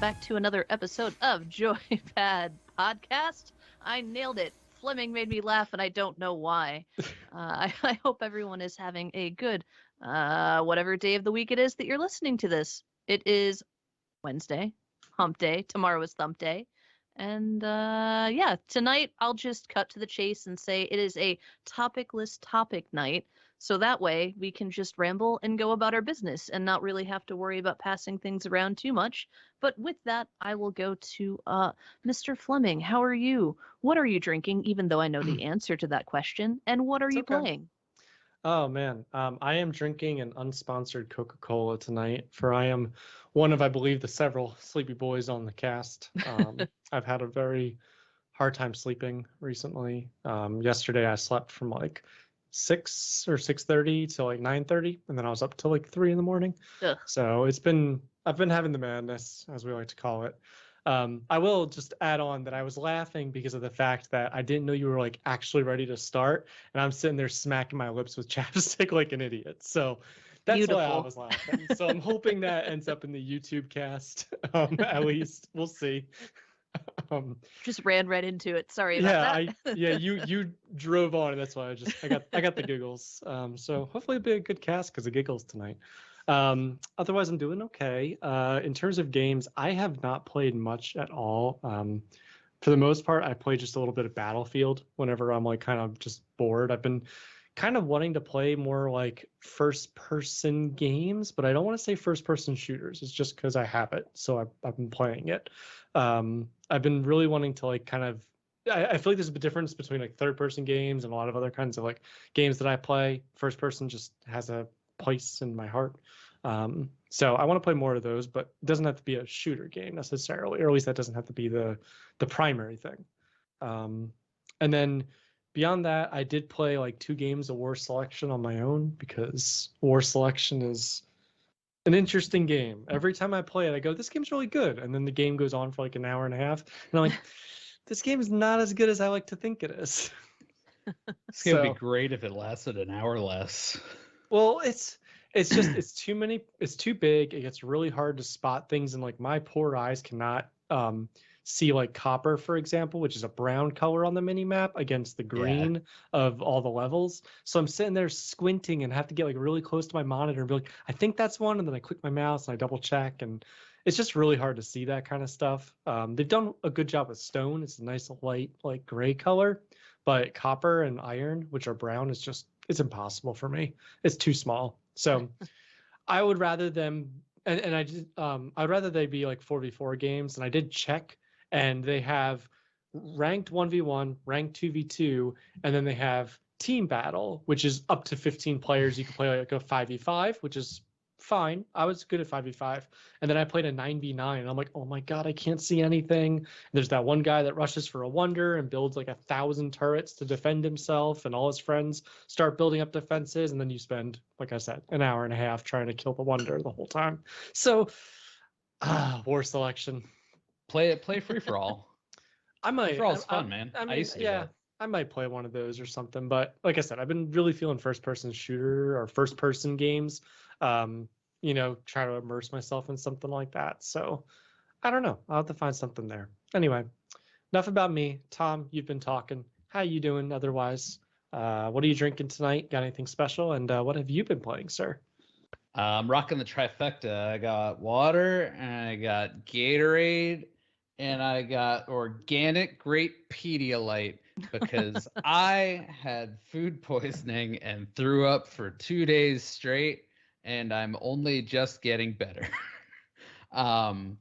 back to another episode of JoyPad Podcast. I nailed it. Fleming made me laugh, and I don't know why. I hope everyone is having a good, whatever day of the week it is that you're listening to this. It is Wednesday, hump day. Tomorrow is thump day. And yeah, tonight I'll just cut to the chase and say it is a topicless topic night. So that way we can just ramble and go about our business and not really have to worry about passing things around too much. But with that, I will go to Mr. Fleming. How are you? What are you drinking, even though I know the answer to that question? And what are It's you okay. playing? Oh man, I am drinking an unsponsored Coca-Cola tonight. For I am one of, I believe, the several sleepy boys on the cast. I've had a very hard time sleeping recently. Yesterday I slept from like 6 or 6:30 to like 9:30, and then I was up till like 3 in the morning. Ugh. So I've been having the madness, as we like to call it. I will just add on that I was laughing because of the fact that I didn't know you were like actually ready to start, and I'm sitting there smacking my lips with chapstick like an idiot. So that's why I Beautiful. was laughing. So I'm hoping that ends up in the YouTube cast. At least we'll see. Um, Just ran right into it. Sorry about yeah, that. you drove on, and that's why I got the giggles. So hopefully it'll be a good cast because of giggles tonight. Otherwise I'm doing okay. In terms of games, I have not played much at all. For the most part, I play just a little bit of Battlefield whenever I'm like kind of just bored. I've been kind of wanting to play more like first person games, but I don't want to say first person shooters. It's just because I have it, so I've been playing it. I've been really wanting to like kind of I feel like there's a difference between like third person games and a lot of other kinds of like games that I play. First person just has a place in my heart. So I want to play more of those, but it doesn't have to be a shooter game necessarily, or at least that doesn't have to be the primary thing. And then beyond that, I did play like 2 games of War Selection on my own because War Selection is an interesting game. Every time I play it, I go, "This game's really good," and then the game goes on for like an hour and a half, and I'm like, "This game is not as good as I like to think it is." It's gonna be So, great if it lasted an hour less. well, it's just it's too many. It's too big. It gets really hard to spot things, and like my poor eyes cannot see like copper, for example, which is a brown color on the mini map against the Yeah. green of all the levels. So I'm sitting there squinting and have to get like really close to my monitor and be like, I think that's one, and then I click my mouse and I double check, and it's just really hard to see that kind of stuff. They've done a good job with stone. It's a nice light like gray color, but copper and iron, which are brown, is just it's impossible for me. It's too small. So I would rather them and I just I'd rather they be like 4v4 games. And I did check, and they have ranked 1v1, ranked 2v2, and then they have team battle, which is up to 15 players. You can play like a 5v5, which is fine. I was good at 5v5. And then I played a 9v9, and I'm like, oh my god, I can't see anything. And there's that one guy that rushes for a wonder and builds like 1,000 turrets to defend himself, and all his friends start building up defenses, and then you spend, like I said, an hour and a half trying to kill the wonder the whole time. So War Selection. Play free for all. I Free might for all is fun, man. I I mean, used to do yeah, that. I might play one of those or something. But like I said, I've been really feeling first person shooter or first person games. um try to immerse myself in something like that. So I don't know, I'll have to find something there. Anyway, enough about me. Tom, you've been talking. How you doing otherwise? What are you drinking tonight? Got anything special? And what have you been playing, sir? I'm rocking the trifecta. I got water, and I got Gatorade, and I got organic grape Pedialyte because I had food poisoning and threw up for 2 days straight, and I'm only just getting better. um,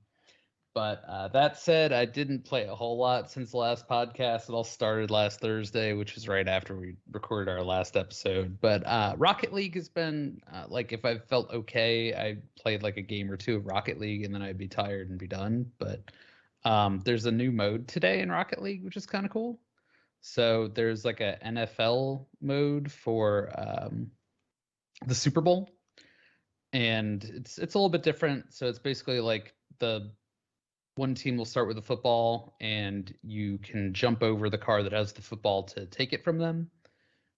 But that said, I didn't play a whole lot since the last podcast. It all started last Thursday, which was right after we recorded our last episode. But Rocket League has been like, if I felt okay, I played like a game or two of Rocket League, and then I'd be tired and be done. But there's a new mode today in Rocket League, which is kind of cool. So there's like a NFL mode for the Super Bowl, and it's a little bit different. So it's basically like the one team will start with the football, and you can jump over the car that has the football to take it from them.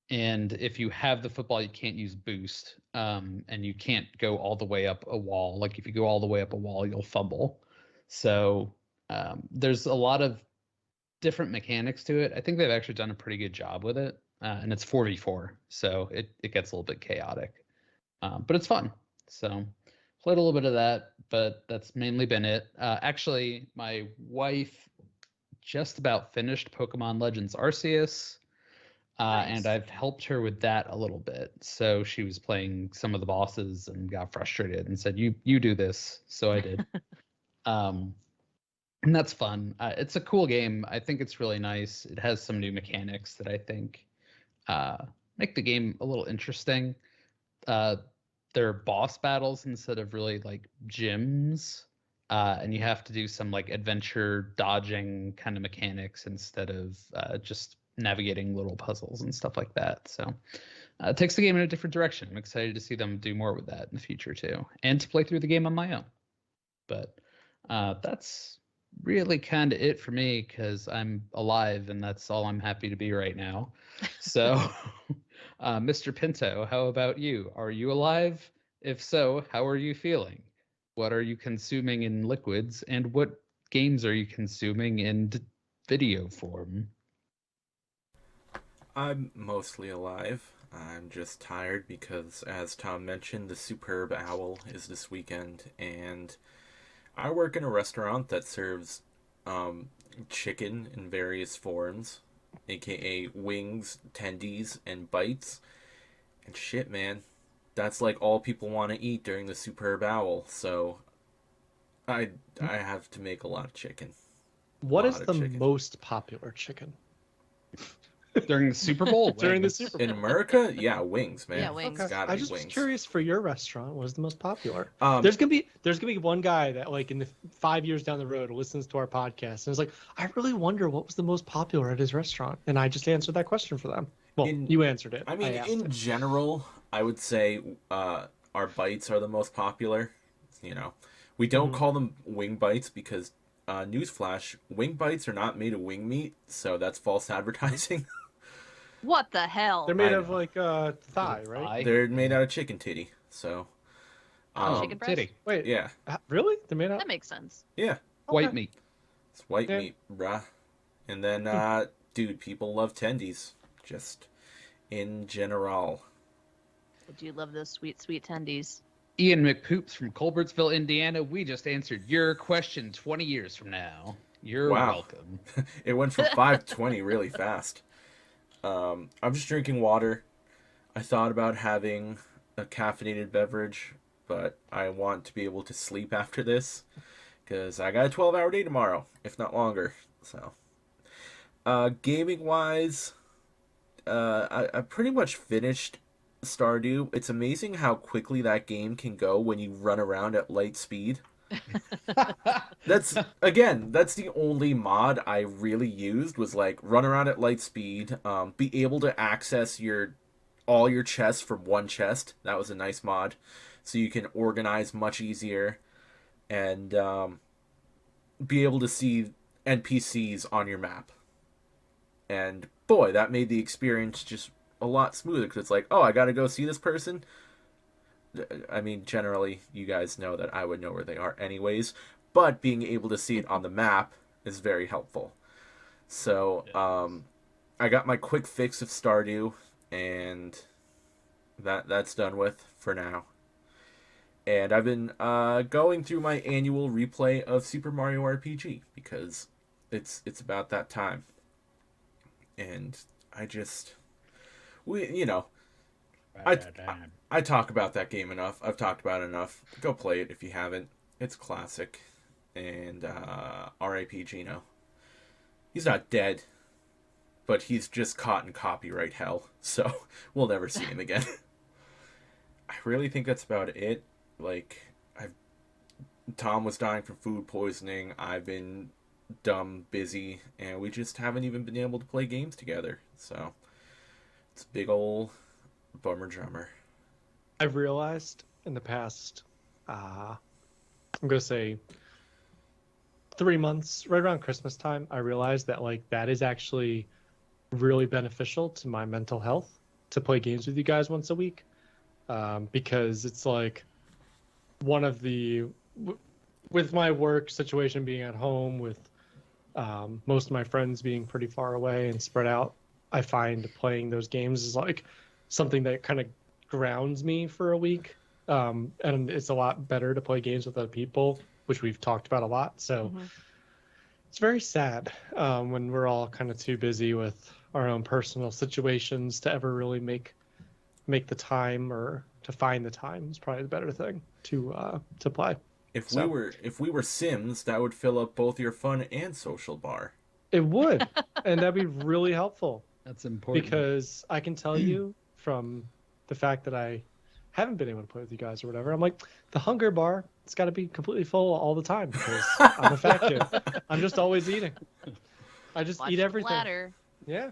And if you have the football, you can't use boost, and you can't go all the way up a wall. Like if you go all the way up a wall, you'll fumble. So there's a lot of different mechanics to it. I think they've actually done a pretty good job with it, and it's 4v4, so it gets a little bit chaotic, but it's fun. So played a little bit of that, but that's mainly been it. Actually, my wife just about finished Pokemon Legends Arceus. And Nice. I've helped her with that a little bit. So she was playing some of the bosses and got frustrated and said, "You do this." So I did. um, and that's fun. It's a cool game. I think it's really nice. It has some new mechanics that I think make the game a little interesting. They're boss battles instead of really like gyms. And you have to do some like adventure dodging kind of mechanics instead of just navigating little puzzles and stuff like that. So it takes the game in a different direction. I'm excited to see them do more with that in the future too, and to play through the game on my own. But that's really kind of it for me because I'm alive and that's all I'm happy to be right now. So, Mr. Pinto, how about you? Are you alive? If so, how are you feeling? What are you consuming in liquids, and what games are you consuming in video form? I'm mostly alive. I'm just tired because, as Tom mentioned, the Superb Owl is this weekend, and I work in a restaurant that serves chicken in various forms, aka wings, tendies, and bites. And shit, man, that's like all people want to eat during the Superb Owl. So I have to make a lot of chicken. What is Lot of the chicken. most popular chicken? During the Super Bowl? During the wings. Super In America, yeah, wings, man. Yeah, wings. It's gotta I be just was wings. curious for your restaurant. What is the most popular? Um, There's gonna be one guy that like in the 5 years down the road listens to our podcast and is like, I really wonder what was the most popular at his restaurant, and I just answered that question for them. Well, you answered it. I mean, asked in it. general, I would say our bites are the most popular. You know, we don't Mhm. call them wing bites because, newsflash, wing bites are not made of wing meat, so that's false advertising. What the hell? They're made I of know. like thigh, right? Thigh? They're made out of chicken titty. So, Oh, chicken breast? titty. Wait, yeah, really? They're made out. That makes sense. yeah, White Okay. meat. it's white Yeah. meat, bruh. And then, dude, people love tendies, just in general. I do love those sweet, sweet tendies. Ian McPoops from Colbertsville, Indiana. We just answered your question 20 years from now. You're Wow. welcome. It went from 520 really fast. I'm just drinking water. I thought about having a caffeinated beverage, but I want to be able to sleep after this because I got a 12-hour day tomorrow, if not longer. So, gaming wise, I pretty much finished Stardew. It's amazing how quickly that game can go when you run around at light speed. That's the only mod I really used was like run around at light speed, be able to access all your chests from one chest. That was a nice mod, so you can organize much easier, and be able to see NPCs on your map. And boy, that made the experience just a lot smoother because it's like, oh, I gotta go see this person. I mean, generally, you guys know that I would know where they are anyways, but being able to see it on the map is very helpful. So, I got my quick fix of Stardew, and that's done with for now. And I've been going through my annual replay of Super Mario RPG because it's about that time. And I talk about that game enough. I've talked about it enough. Go play it if you haven't. It's classic. And R.I.P. Gino. He's not dead, but he's just caught in copyright hell, so we'll never see him again. I really think that's about it. Like, Tom was dying from food poisoning. I've been dumb busy, and we just haven't even been able to play games together. So it's a big ol' bummer drummer. I've realized in the past, I'm gonna say 3 months, right around Christmas time, I realized that like that is actually really beneficial to my mental health to play games with you guys once a week, because it's like one of the with my work situation being at home, with most of my friends being pretty far away and spread out, I find playing those games is like something that kind of grounds me for a week. And it's a lot better to play games with other people, which we've talked about a lot. So it's very sad when we're all kind of too busy with our own personal situations to ever really make the time, or to find the time is probably the better thing to play. If we were Sims, that would fill up both your fun and social bar. It would, and that'd be really helpful. That's important. Because I can tell you from the fact that I haven't been able to play with you guys or whatever, I'm like, the hunger bar, it's got to be completely full all the time because I'm a fat kid. I'm just always eating. I just Watch eat the everything. bladder. Yeah.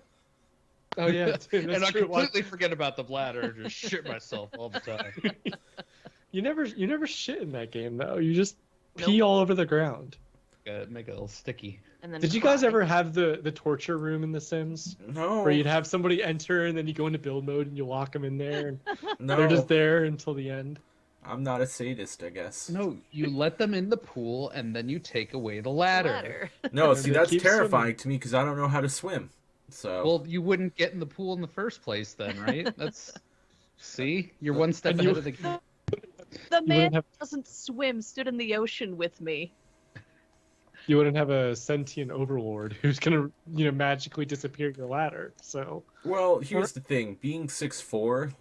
Oh yeah, dude, that's And I true. completely forget about the bladder and just shit myself all the time. You never shit in that game though. You just pee all over the ground. Gotta make it a little sticky. And then Did you guys ever have the torture room in The Sims? No. Where you'd have somebody enter and then you go into build mode and you lock them in there and No. they're just there until the end. I'm not a sadist, I guess. No, you let them in the pool and then you take away the ladder. No, And see, they that's keep terrifying swimming. to me because I don't know how to swim. So Well, you wouldn't get in the pool in the first place then, right? See? You're one step And you- ahead of the game. The man wouldn't have- doesn't swim stood in the ocean with me. You wouldn't have a sentient overlord who's gonna, magically disappear your ladder. So Well, here's the thing. Being 6'4",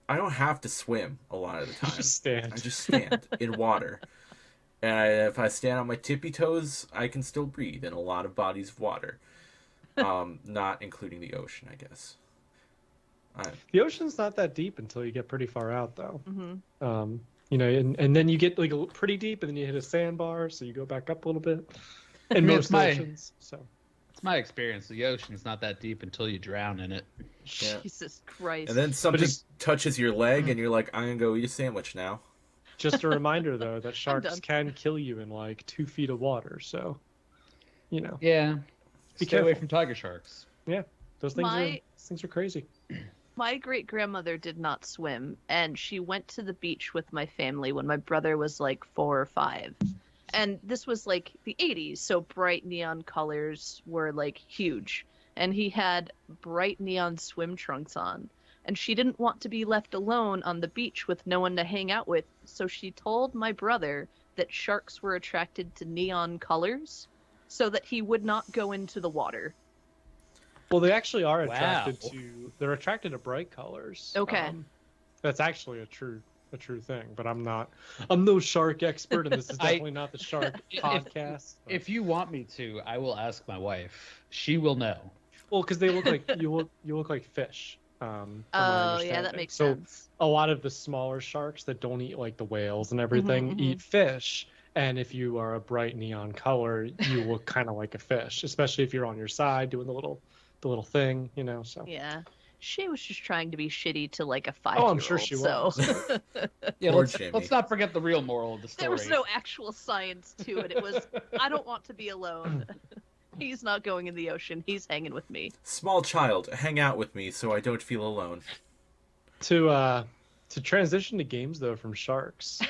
I don't have to swim a lot of the time. just stand. I just stand in water. And if I stand on my tippy toes, I can still breathe in a lot of bodies of water. Not including the ocean, I guess. The ocean's not that deep until you get pretty far out, though. Mm-hmm. And then you get like pretty deep, and then you hit a sandbar, so you go back up a little bit. In mean, most it's my- oceans, so It's my experience. The ocean's not that deep until you drown in it. Yeah. Jesus Christ. And then something just- touches your leg, and you're like, I'm gonna go eat a sandwich now. just a reminder though that sharks done. can kill you in like 2 feet of water. So, Yeah. Be Stay away careful. from tiger sharks. those things My- are crazy. My great grandmother did not swim, and she went to the beach with my family when my brother was like 4 or 5. And this was like the 80s, so bright neon colors were like huge. And he had bright neon swim trunks on. And she didn't want to be left alone on the beach with no one to hang out with, so she told my brother that sharks were attracted to neon colors so that he would not go into the water. Well, they actually are Wow. they're attracted to bright colors. Okay. That's actually a true thing, but I'm no shark expert, and this is definitely not the shark podcast. but- If you want me to, I will ask my wife. She will know. Well, because they look like you look like fish. From my Oh, yeah, that understanding. makes so sense. a lot of the smaller sharks that don't eat like the whales and everything mhm. eat fish. And if you are a bright neon color, you look kind of like a fish, especially if you're on your side doing the little thing, So Yeah. She was just trying to be shitty to like a 5-year-old. Oh, I'm sure she so. was. Yeah, Poor let's Jimmy. not forget the real moral of the story. There was no actual science to it. It was, I don't want to be alone. He's not going in the ocean. He's hanging with me. Small child, hang out with me so I don't feel alone. To transition to games though from sharks,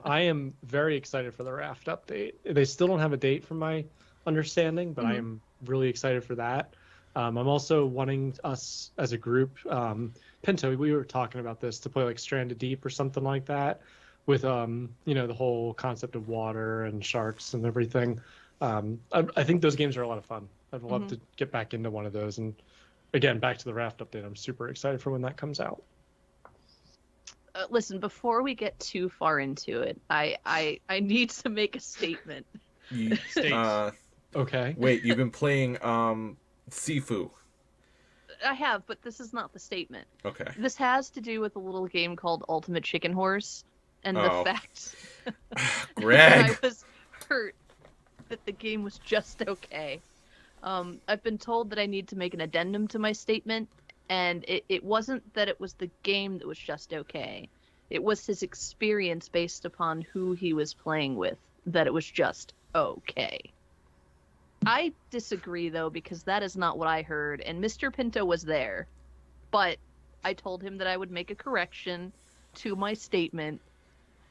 I am very excited for the Raft update. They still don't have a date from my understanding, but I am really excited for that. I'm also wanting us as a group, Pinto, we were talking about this, to play like Stranded Deep or something like that with the whole concept of water and sharks and everything. I think those games are a lot of fun. I'd love to get back into one of those. And again, back to the Raft update, I'm super excited for when that comes out. Listen, before we get too far into it, I need to make a statement. You, States. Okay. wait, you've been playing Sifu. I have, but this is not the statement. Okay. This has to do with a little game called Ultimate Chicken Horse, and Oh. the fact that Greg. I was hurt that the game was just okay. I've been told that I need to make an addendum to my statement, and it wasn't that it was the game that was just okay. It was his experience based upon who he was playing with that it was just okay. I disagree, though, because that is not what I heard, and Mr. Pinto was there. But I told him that I would make a correction to my statement,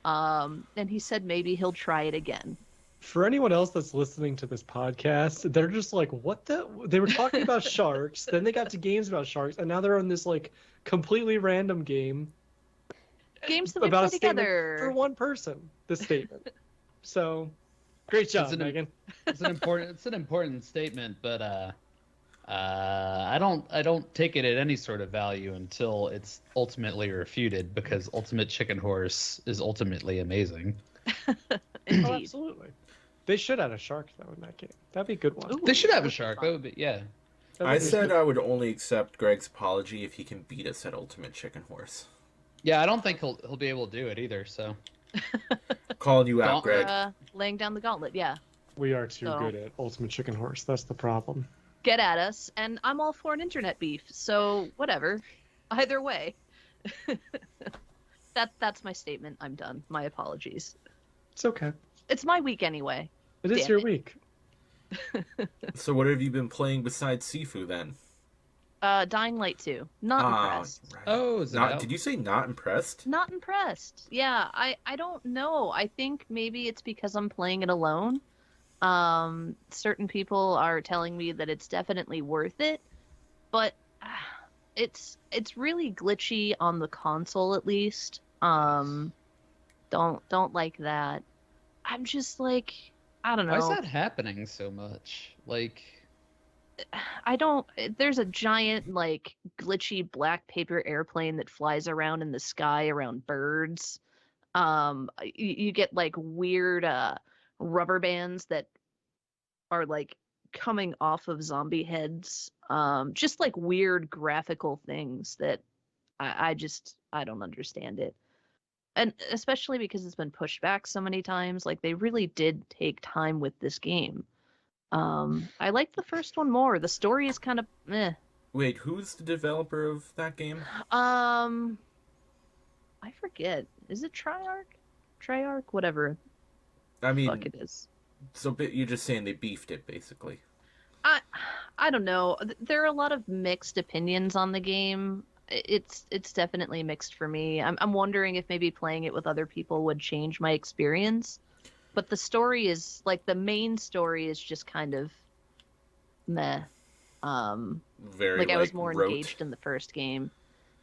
And he said maybe he'll try it again. For anyone else that's listening to this podcast, they're just like, what the? They were talking about sharks, then they got to games about sharks, and now they're on this like completely random game Games that we about play a statement together. for one person. This statement. So, great job, Megan. It's an important statement, but I don't take it at any sort of value until it's ultimately refuted, because Ultimate Chicken Horse is ultimately amazing. Indeed. Oh, absolutely. They should add a shark though in that game. That'd be a good one. Ooh. They should have a That'd be shark. fun. That would be, yeah. I said I would only accept Greg's apology if he can beat us at Ultimate Chicken Horse. Yeah, I don't think he'll be able to do it either. So Calling you out, Greg. Laying down the gauntlet, yeah. We are too So- good at Ultimate Chicken Horse. That's the problem. Get at us, and I'm all for an internet beef, so whatever. Either way. That's my statement. I'm done. My apologies. It's okay. It's my week anyway. It is Damn your it. week. So what have you been playing besides Sifu then? Dying Light 2. Not impressed. Right. oh, is it Not, out? did you say not impressed? Not impressed. Yeah, I don't know. I think maybe it's because I'm playing it alone. Certain people are telling me that it's definitely worth it, but it's really glitchy on the console at least. Don't like that. I'm just like, I don't know. Why is that happening so much? Like, I don't. There's a giant, like, glitchy black paper airplane that flies around in the sky around birds. You get like weird rubber bands that are like coming off of zombie heads. Just like weird graphical things that I don't understand it. And especially because it's been pushed back so many times, like they really did take time with this game. I like the first one more. The story is kind of meh. Wait, who's the developer of that game? I forget. Is it Treyarch? Treyarch? Whatever I the mean, fuck it is. so you're just saying they beefed it, basically. I don't know. There are a lot of mixed opinions on the game. It's definitely mixed for me. I'm wondering if maybe playing it with other people would change my experience. But the story is like the main story is just kind of meh. Very Like I was more rote. engaged in the first game.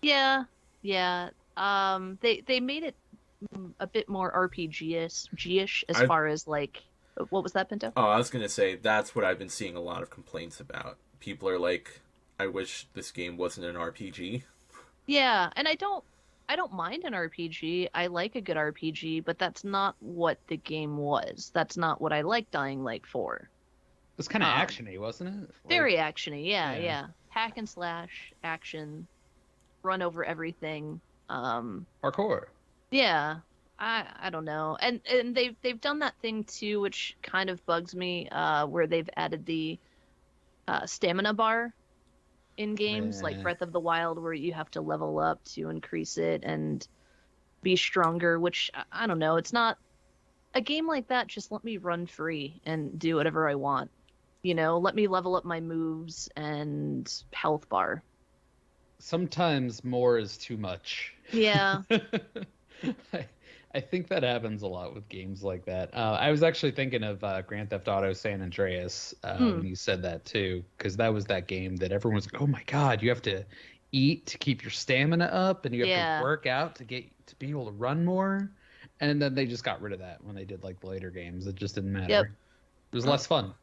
Yeah. They made it a bit more RPG-ish as far as like what was that, Pinto? Oh, I was gonna say that's what I've been seeing a lot of complaints about. People are like, I wish this game wasn't an RPG. Yeah, and I don't mind an RPG. I like a good RPG, but that's not what the game was. That's not what I like Dying Light for. it was kind of Um, actiony, wasn't it? Very actiony, yeah. yeah. Hack and slash, action, run over everything. Parkour. Yeah. I don't know. And they've done that thing too, which kind of bugs me, where they've added the stamina bar in games like Yeah. Breath of the Wild, where you have to level up to increase it and be stronger, which I don't know. It's not a game like that. Just let me run free and do whatever I want. You know, let me level up my moves and health bar. Sometimes more is too much. Yeah. I think that happens a lot with games like that. I was actually thinking of Grand Theft Auto San Andreas when you said that too, because that was that game that everyone was like, "Oh my God, you have to eat to keep your stamina up, and you have Yeah. to work out to be able to run more." And then they just got rid of that when they did like the later games. It just didn't matter. Yep. It was less fun.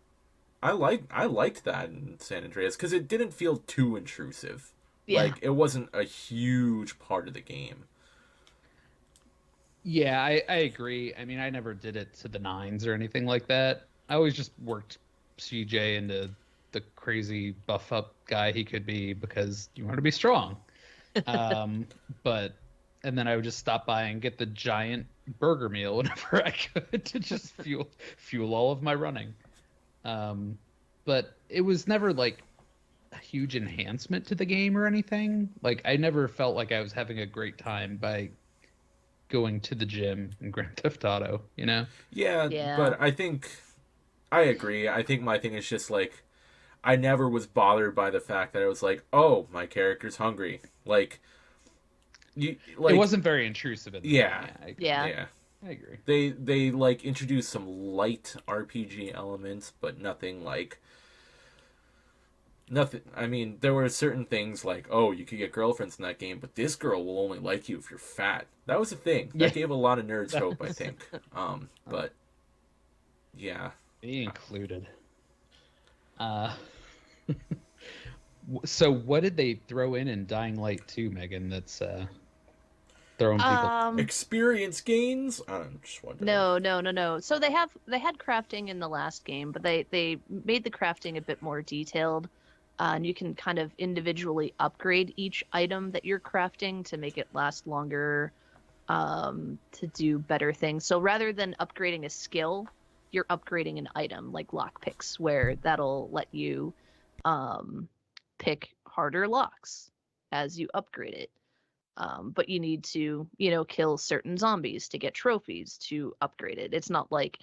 I liked that in San Andreas because it didn't feel too intrusive. Yeah. Like it wasn't a huge part of the game. Yeah, I agree. I mean, I never did it to the nines or anything like that. I always just worked CJ into the crazy buff up guy he could be because you want to be strong. But and then I would just stop by and get the giant burger meal whenever I could to just fuel all of my running. But it was never like a huge enhancement to the game or anything. Like I never felt like I was having a great time by going to the gym in Grand Theft Auto, you know? Yeah, Yeah. but I agree. I think my thing is just like I never was bothered by the fact that I was like, oh, my character's hungry. Like It wasn't very intrusive in the Yeah. game. Yeah. Yeah. I agree. They like introduce some light RPG elements, but nothing like nothing. I mean, there were certain things like, oh, you could get girlfriends in that game, but this girl will only like you if you're fat. That was a thing. Yeah. That gave a lot of nerds hope, I think. But yeah. Be included. So what did they throw in Dying Light 2, Megan, that's throwing people? Experience gains? I'm just wondering. No. So they had crafting in the last game, but they made the crafting a bit more detailed. And you can kind of individually upgrade each item that you're crafting to make it last longer, to do better things. So rather than upgrading a skill, you're upgrading an item like lockpicks, where that'll let you pick harder locks as you upgrade it. But you need to, kill certain zombies to get trophies to upgrade it. It's not like,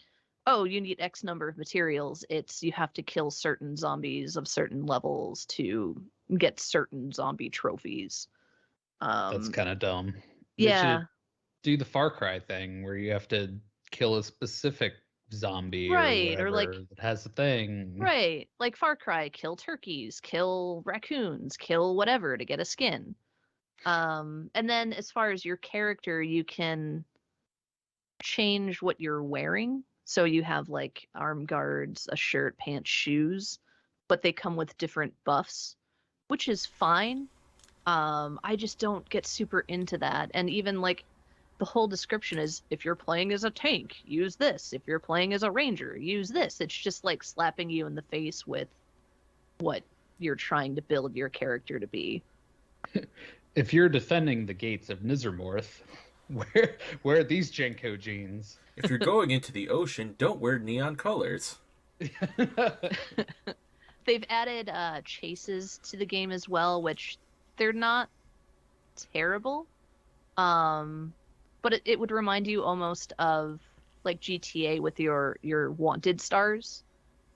oh, you need X number of materials. It's you have to kill certain zombies of certain levels to get certain zombie trophies. That's kind of dumb. They Yeah. should do the Far Cry thing where you have to kill a specific zombie Right, or or whatever like that has a thing. right, like Far Cry, kill turkeys, kill raccoons, kill whatever to get a skin. And then as far as your character, you can change what you're wearing. So you have like arm guards, a shirt, pants, shoes, but they come with different buffs, which is fine. I just don't get super into that. And even like the whole description is if you're playing as a tank, use this. If you're playing as a ranger, use this. It's just like slapping you in the face with what you're trying to build your character to be. If you're defending the gates of Nizarmorth, where are these Jenko jeans? If you're going into the ocean, don't wear neon colors. They've added chases to the game as well, which they're not terrible. But it would remind you almost of like GTA with your wanted stars,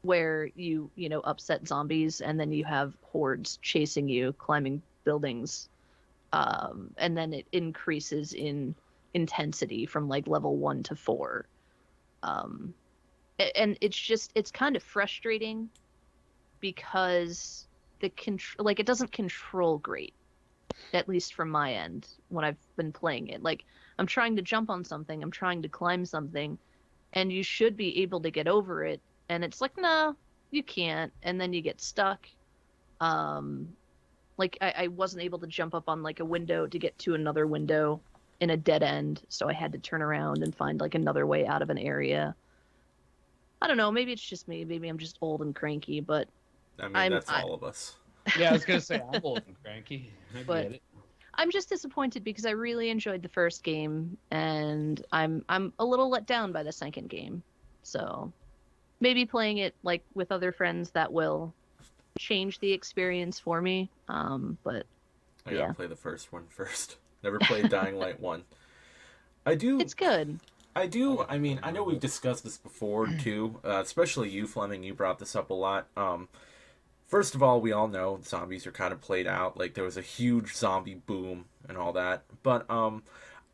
where you upset zombies and then you have hordes chasing you, climbing buildings, and then it increases in intensity from like level 1 to 4. And it's kind of frustrating because it doesn't control great, at least from my end when I've been playing it. Like I'm trying to jump on something, I'm trying to climb something, and you should be able to get over it, and it's like, no, you can't, and then you get stuck. Like I wasn't able to jump up on like a window to get to another window in a dead end, so I had to turn around and find like another way out of an area. I don't know, maybe it's just me, maybe I'm just old and cranky, but I mean, that's all of us. Yeah, I was gonna say I'm old and cranky. I But- get it. I'm just disappointed because I really enjoyed the first game, and I'm a little let down by the second game. So maybe playing it like with other friends that will change the experience for me. But I gotta yeah. play the first one first. Never played Dying Light 1. I do. it's good. I do. I mean, I know we've discussed this before too. Especially you, Fleming. You brought this up a lot. First of all, we all know zombies are kind of played out. Like there was a huge zombie boom and all that. But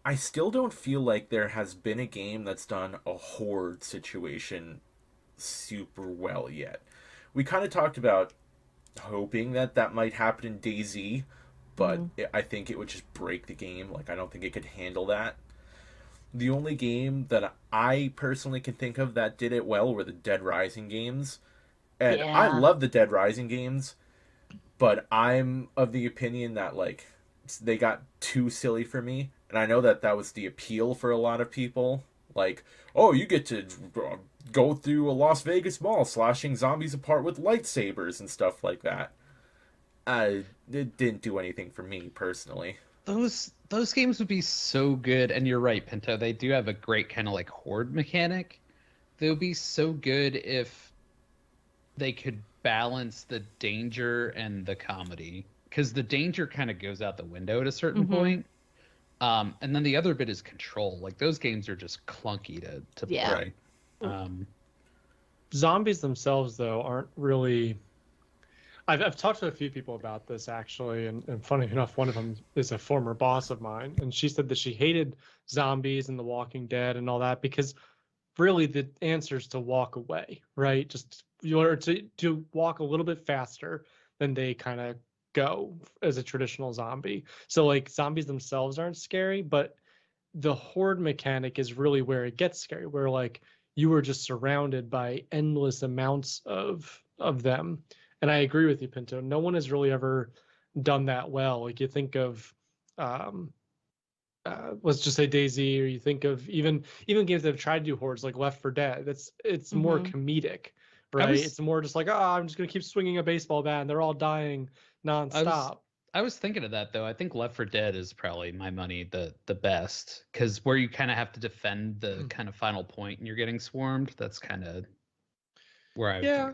I still don't feel like there has been a game that's done a horde situation super well yet. We kind of talked about hoping that might happen in DayZ, but I think it would just break the game. Like I don't think it could handle that. The only game that I personally can think of that did it well were the Dead Rising games. And I Yeah. love the Dead Rising games, but I'm of the opinion that like they got too silly for me. And I know that was the appeal for a lot of people. Like, oh, you get to go through a Las Vegas mall slashing zombies apart with lightsabers and stuff like that. It didn't do anything for me personally. Those games would be so good, and you're right, Pinto. They do have a great kind of like horde mechanic. They would be so good if they could balance the danger and the comedy, because the danger kind of goes out the window at a certain point. And then the other bit is control. Like those games are just clunky to Yeah. play. Right. Zombies themselves, though, aren't really. I've talked to a few people about this actually, and funny enough, one of them is a former boss of mine, and she said that she hated zombies and The Walking Dead and all that because really the answer is to walk away, right? Just you order to walk a little bit faster than they kind of go as a traditional zombie. So like zombies themselves aren't scary, but the horde mechanic is really where it gets scary, where like you are just surrounded by endless amounts of them. And I agree with you, Pinto. No one has really ever done that well. Like you think of um let's just say DayZ, or you think of even games that have tried to do hordes like Left 4 Dead. It's more Mhm. comedic, I right? was It's more just like, oh, I'm just gonna keep swinging a baseball bat and they're all dying I was nonstop. I was thinking of that though. I think Left 4 Dead is probably my money the best because where you kind of have to defend the kind of final point and you're getting swarmed. That's kind of where I would think. Yeah.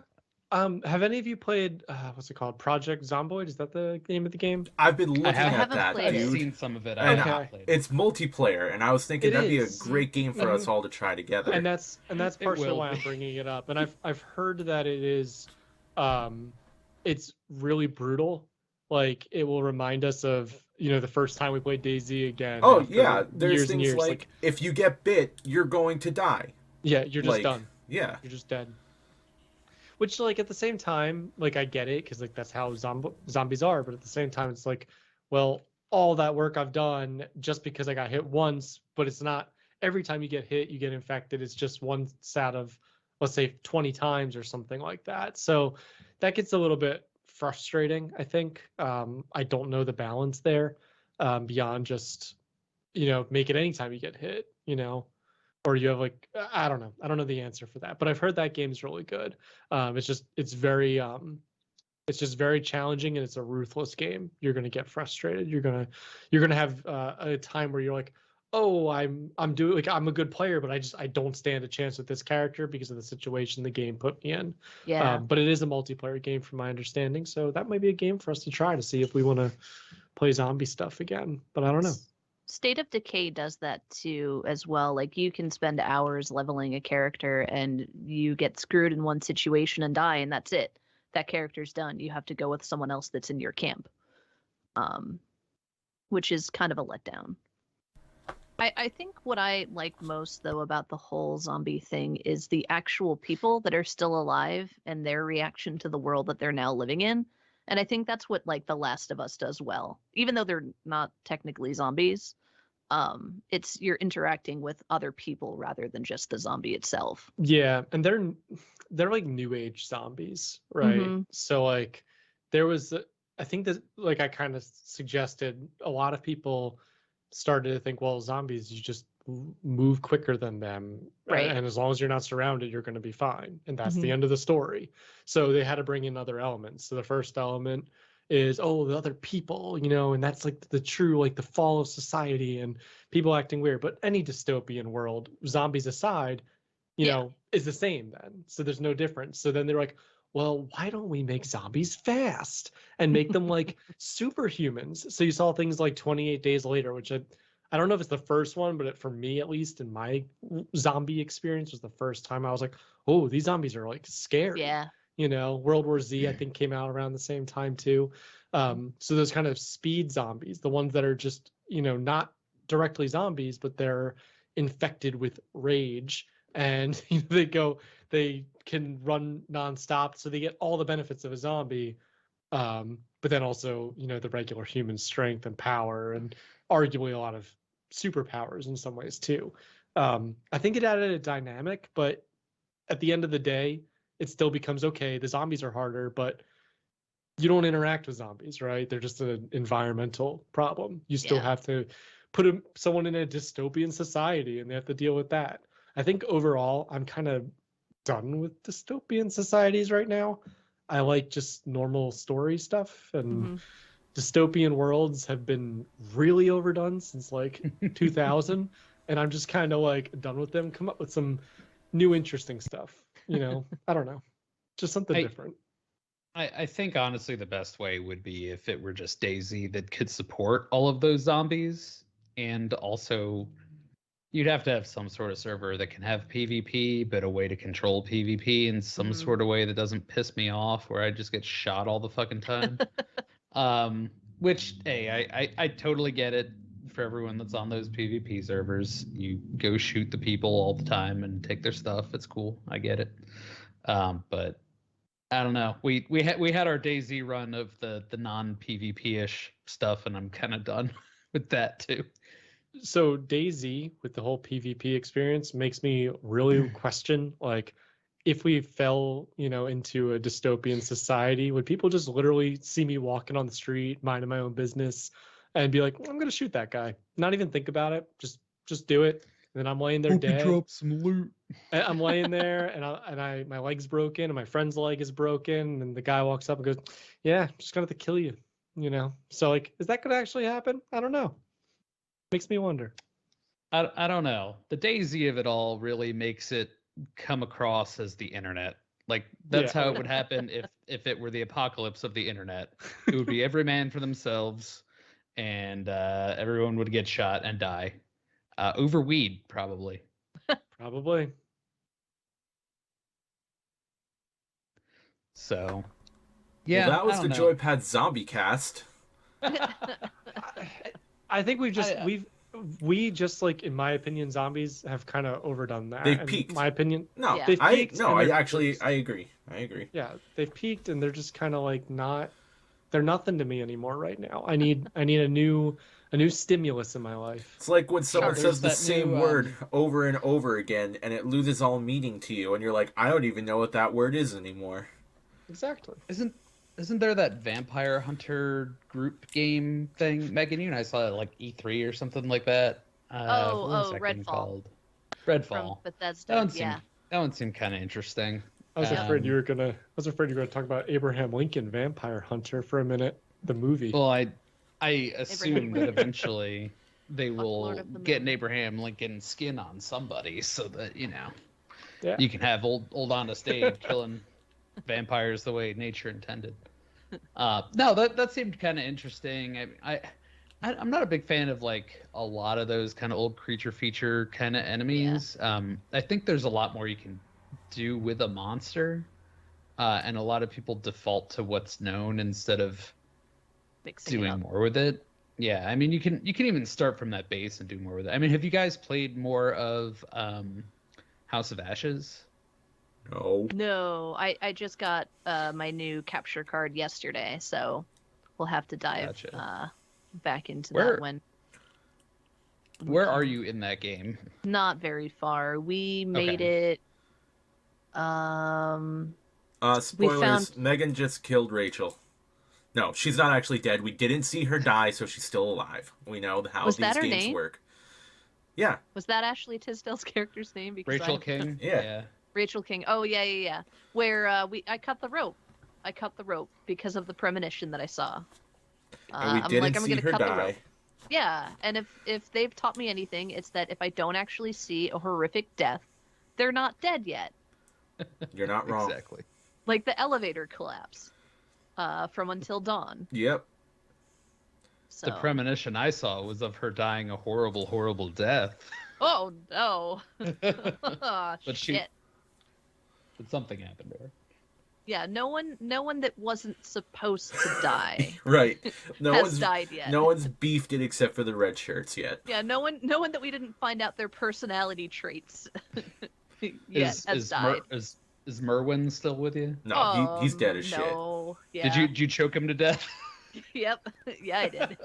Have any of you played what's it called? Project Zomboid? Is that the name of the game? I've been I looking I have at haven't that, played I've it. dude. seen some of it. I And have Okay. not played it. it's multiplayer, and I was thinking It that'd be a is. great game for us Mhm. all to try together. And that's It partially will why I'm be. bringing it up. And I've heard that it is um it's really brutal. Like it will remind us of, the first time we played DayZ again Oh after yeah, there's years and things years. like if you get bit, you're going to die. Yeah, you're just Like, done. yeah. You're just dead. Which, like, at the same time, like, I get it because, like, that's how zombies are. But at the same time, it's like, well, all that work I've done just because I got hit once, but it's not every time you get hit, you get infected. It's just one sat of, let's say, 20 times or something like that. So that gets a little bit frustrating, I think. I don't know the balance there beyond just, make it anytime you get hit, or you have like I don't know the answer for that, but I've heard that game's really good. It's just very challenging, and it's a ruthless game. You're gonna get frustrated. You're gonna have a time where you're like, oh, I'm doing, like, I'm a good player, but I don't stand a chance with this character because of the situation the game put me in. Yeah. But it is a multiplayer game from my understanding, so that might be a game for us to try to see if we want to play zombie stuff again. But I don't know. State of Decay does that too as well. Like you can spend hours leveling a character and you get screwed in one situation and die, and that's it. That character's done. You have to go with someone else that's in your camp. Which is kind of a letdown. I think what I like most though about the whole zombie thing is the actual people that are still alive and their reaction to the world that they're now living in. And I think that's what like The Last of Us does well. Even though they're not technically zombies, it's you're interacting with other people rather than just the zombie itself. Yeah, and they're like new age zombies, right? Mhm. So like there was I think that, like, I kind of suggested, a lot of people started to think, well, zombies, you just move quicker than them, Right. and as long as you're not surrounded, you're going to be fine, and that's the Mhm. end of the story. So they had to bring in other elements. So the first element is, oh, the other people, and that's like the true, like, the fall of society and people acting weird. But any dystopian world, zombies aside, Yeah. is the same then. So there's no difference. So then they're like, well, why don't we make zombies fast and make them like superhumans? So you saw things like 28 Days Later, which I don't know if it's the first one, but for me, at least in my zombie experience, was the first time I was like, oh, these zombies are like scary. Yeah. World War Z, I think, came out around the same time too. So those kind of speed zombies, the ones that are just, not directly zombies, but they're infected with rage, and they can run nonstop, so they get all the benefits of a zombie, but then also, the regular human strength and power, and arguably a lot of superpowers in some ways too. I think it added a dynamic, but at the end of the day, it still becomes, okay, the zombies are harder, but you don't interact with zombies, right? They're just an environmental problem. You still Yeah. have to put someone in a dystopian society, and they have to deal with that. I think overall, I'm kind of done with dystopian societies right now. I like just normal story stuff, and Mhm. dystopian worlds have been really overdone since like 2000, and I'm just kind of like done with them. Come up with some new interesting stuff, I don't know, just something I, different. I think honestly the best way would be if it were just DayZ that could support all of those zombies and also You'd have to have some sort of server that can have PvP, but a way to control PvP in some sort of way that doesn't piss me off, where I just get shot all the fucking time. Which, hey, I totally get it. For everyone that's on those PvP servers, you go shoot the people all the time and take their stuff. It's cool. I get it. But I don't know. We had our DayZ run of the non PvP ish stuff, and I'm kind of done with that too. So DayZ with the whole PvP experience makes me really question, like, if we fell, into a dystopian society, would people just literally see me walking on the street, minding my own business, and be like, I'm gonna shoot that guy, not even think about it, just do it, and then I'm laying there dead. Drop some loot. I'm laying there, and my leg's broken, and my friend's leg is broken, and the guy walks up and goes, "Yeah, just gonna have to kill you," So like, is that gonna actually happen? I don't know. Makes me wonder. I don't know. The DayZ of it all really makes it come across as the internet. Like that's how it would happen if it were the apocalypse of the internet. It would be every man for themselves, and everyone would get shot and die over weed, probably. Probably. So, yeah. Well, that was the know. JoyPad Zombiecast. I think we just like, in my opinion, zombies have kind of overdone that. They've peaked. In my opinion, No, Yeah. they've peaked. I agree. Yeah, they've peaked, and they're just kind of like they're nothing to me anymore right now. I need a new stimulus in my life. It's like when someone There's says the that same new, word over and over again, and it loses all meaning to you, and you're like, I don't even know what that word is anymore. Exactly. Isn't there that vampire hunter group game thing? Megan, you and I saw it like E3 or something like that. What's that game Redfall. called? Redfall. From Bethesda. That one seemed kind of interesting. I was afraid you were gonna talk about Abraham Lincoln, Vampire Hunter, for a minute. The movie. Well, I assume that eventually they will Lord of the get an Moon. Abraham Lincoln skin on somebody, so that Yeah. you can have old honest Abe killing vampires the way nature intended. No, that seemed kind of interesting. I'm not a big fan of like a lot of those kind of old creature feature kind of enemies. I think there's a lot more you can do with a monster, and a lot of people default to what's known instead of Mixing it doing up. more with it. Yeah, I mean you can even start from that base and do more with it. I mean, have you guys played more of House of Ashes? No, I just got my new capture card yesterday, so we'll have to dive Gotcha. back into Where- that when Where are you in that game? not very far. We made it. Spoilers. found- Megan just killed Rachel. No, she's not actually dead. We didn't see her die, so she's still alive. We know how Was these that her games name? work. Yeah. Was that Ashley Tisdale's character's name? Because Rachel King? Yeah. Rachel King. Oh yeah. Where I cut the rope. I cut the rope because of the premonition that I saw. And we I'm didn't like, I'm see gonna her cut the die. rope. Yeah, and if they've taught me anything, it's that if I don't actually see a horrific death, they're not dead yet. You're not wrong. Exactly. Like the elevator collapse from Until Dawn. Yep. So. The premonition I saw was of her dying a horrible, horrible death. Oh no! But Shit. But something happened to her. Yeah, no one that wasn't supposed to die Right. No has one's died yet. No one's beefed it except for the red shirts yet. Yeah, no one that we didn't find out their personality traits yet has died. Is Merwin still with you? No, he's dead as shit. No. Yeah. Did you choke him to death? Yep. Yeah, I did.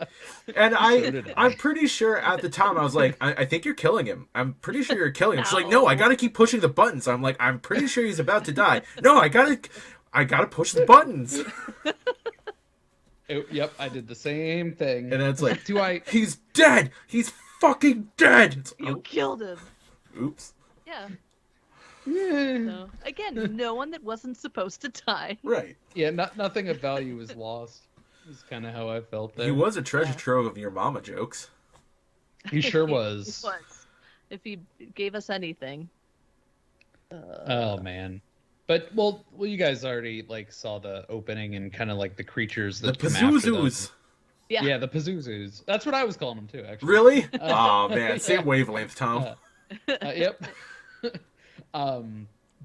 And So did I. I'm pretty sure at the time I was like, I think you're killing him. I'm pretty sure you're killing him. She's like, no, I gotta keep pushing the buttons. I'm like, I'm pretty sure he's about to die. No, I gotta push the buttons. Yep, I did the same thing. And then it's like, do I? he's dead. He's fucking dead. It's, You killed him. oops. Yeah. Yeah, So again, no one that wasn't supposed to die. Right. nothing of value was lost. Is kind of how I felt there. He was a treasure trove of your mama jokes. He sure He was. was. If he gave us anything. Oh man. But well, you guys already like saw the opening and kind of like the creatures The that come after them. Pazuzus. Yeah, the Pazuzus. That's what I was calling them too, actually. Really? Uh, Oh man, same yeah. wavelength, Tom. Yep.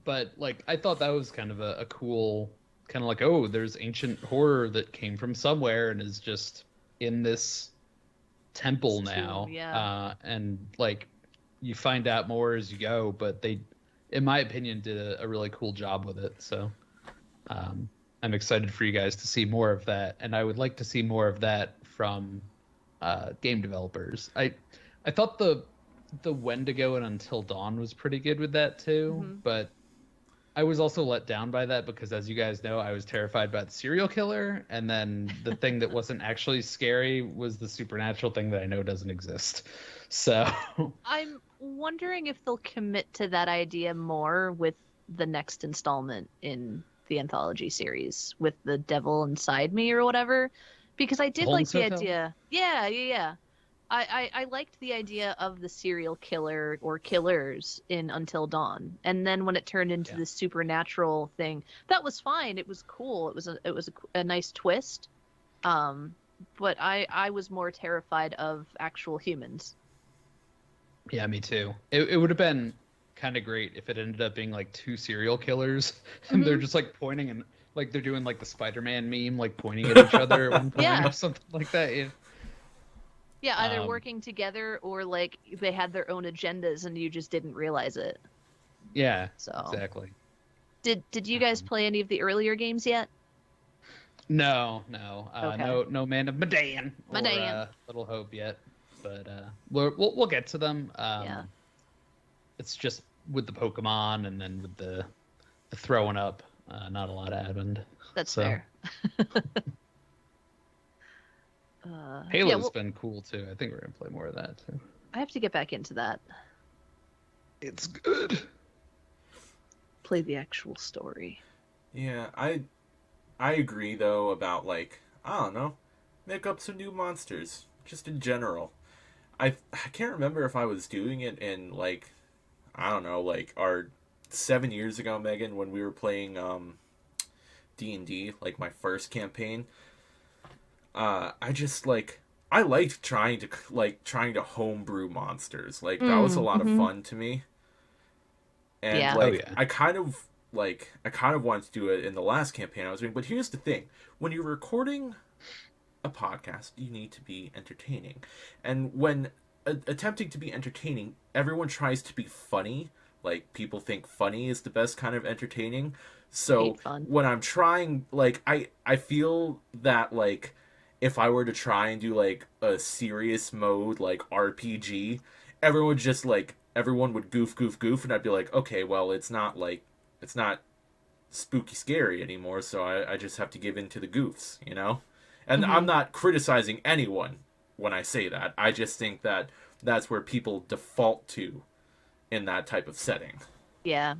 But like I thought that was kind of a cool kind of like, oh, there's ancient horror that came from somewhere and is just in this temple This tomb, now. yeah. And like you find out more as you go, but they, in my opinion, did a really cool job with it. So I'm excited for you guys to see more of that, and I would like to see more of that from game developers. I thought the Wendigo and Until Dawn was pretty good with that too, Mhm. but I was also let down by that because, as you guys know, I was terrified by the serial killer, and then the thing that wasn't actually scary was the supernatural thing that I know doesn't exist. So I'm wondering if they'll commit to that idea more with the next installment in the anthology series with the devil inside me or whatever. Because I did like Holmes the Hotel. idea. Yeah, yeah, yeah. I liked the idea of the serial killer or killers in Until Dawn, and then when it turned into Yeah. this supernatural thing, that was fine. It was cool. It was a nice twist. But I was more terrified of actual humans. Yeah, me too. It would have been kind of great if it ended up being like two serial killers and they're Mhm. just like pointing and like they're doing like the Spider-Man meme, like pointing at each other at one point Yeah. or something like that. Yeah. Yeah, either Um, working together or like they had their own agendas and you just didn't realize it. yeah, So, exactly. did you guys Um, play any of the earlier games yet? no, Okay. no Man of Medan or Medan. Little Hope yet, but we'll get to them. Yeah. It's just with the Pokemon and then with the throwing up, not a lot happened. That's So fair. Yeah, Halo's well, been cool too. I think we're gonna play more of that too. I have to get back into that. It's good. Play the actual story. Yeah, I agree though about like I don't know, make up some new monsters just in general. I can't remember if I was doing it in like I don't know like our 7 years ago, Megan, when we were playing D&D, like my first campaign. I just like I liked trying to homebrew monsters. Like that was a lot of Mm-hmm. fun to me. And Yeah. Oh like yeah. I kind of wanted to do it in the last campaign I was doing, but here's the thing. When you're recording a podcast, you need to be entertaining. And when attempting to be entertaining, everyone tries to be funny. Like people think funny is the best kind of entertaining. So Hate fun. when I'm trying, like I feel that like if I were to try and do like a serious mode like RPG, everyone would goof, and I'd be like, okay, well it's not spooky scary anymore, so I just have to give in to the goofs, you know? And I'm Mm-hmm. not criticizing anyone when I say that. I just think that that's where people default to in that type of setting. Yeah.